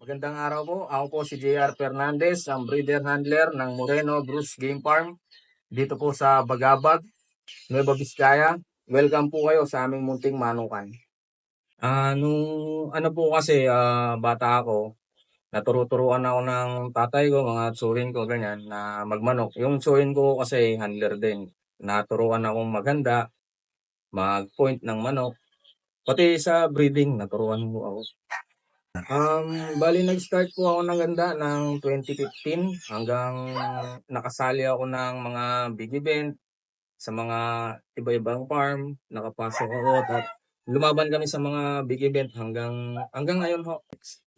Magandang araw po. Ako po si JR Fernandez, ang breeder handler ng Moreno Bruce Game Farm dito po sa Bagabag, Nueva Vizcaya. Welcome po kayo sa aming munting manukan. Nung ano po kasi bata ako, naturo-turuan ako ng tatay ko, mga tsuhin ko ganyan na magmanok. Yung tsuhin ko kasi handler din. Naturuan akong maganda, mag-point ng manok. Pati sa breeding, naturuan mo ako. Bali nag-start po ako ng ganda ng 2015 hanggang nakasali ako ng mga big event sa mga iba-ibang farm, nakapasok ako at lumaban kami sa mga big event hanggang ngayon ho.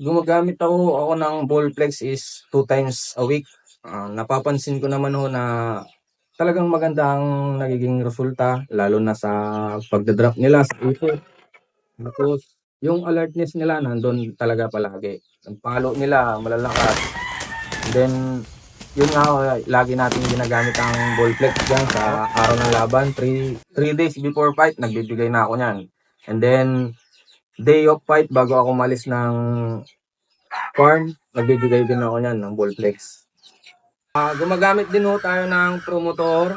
Gumagamit ako ng Ballplex is 2 times a week. Napapansin ko naman ho na talagang maganda ang nagiging resulta lalo na sa pagdadrop nila sa ito. Tapos, yung alertness nila nandun talaga palagi. Ang palo nila malalakas. And then, yun nga, lagi natin ginagamit ang ballplex dyan sa araw ng laban. 3 days before fight, nagbibigay na ako niyan. And then, day of fight, bago ako malis ng farm, nagbibigay din ako niyan ng ballplex. Gumagamit din ho tayo ng promotor.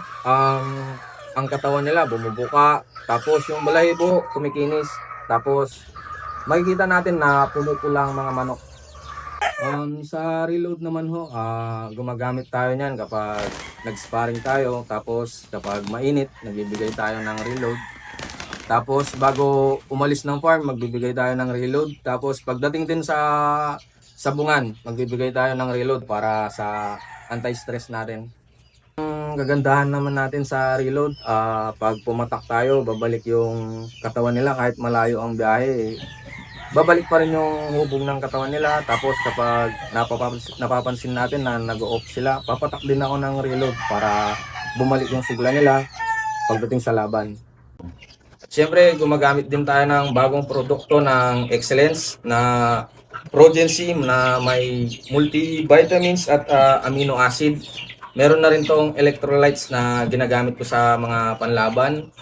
Ang katawan nila bumubuka. Tapos yung balahibo, kumikinis. Tapos, makikita natin na pumupulang mga manok. Sa reload naman ho, gumagamit tayo niyan kapag nag-sparring tayo. Tapos kapag mainit, nagbibigay tayo ng reload. Tapos bago umalis ng farm, magbibigay tayo ng reload. Tapos pagdating din sa sabungan, magbibigay tayo ng reload para sa anti-stress natin. Ang gagandahan naman natin sa reload, pag pumatak tayo, babalik yung katawan nila kahit malayo ang biyahe. Babalik pa rin yung hubog ng katawan nila. Tapos kapag napapansin natin na nag-off sila, papatak din ako ng reload para bumalik yung sigla nila pagdating sa laban. Siyempre, gumagamit din tayo ng bagong produkto ng Excellence na Progency na may multivitamins at amino acid. Meron na rin tong electrolytes na ginagamit ko sa mga panlaban.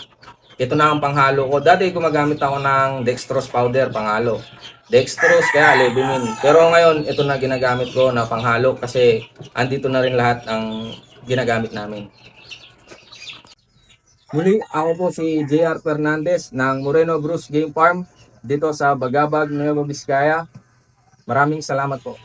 Ito na ang panghalo ko. Dati gumagamit ako ng dextrose powder panghalo. Dextrose kaya albumin. Pero ngayon, ito na ginagamit ko na panghalo kasi andito na rin lahat ng ginagamit namin. Muli, ako po si JR Fernandez ng Moreno Bruce Game Farm dito sa Bagabag, Nueva Vizcaya. Maraming salamat po.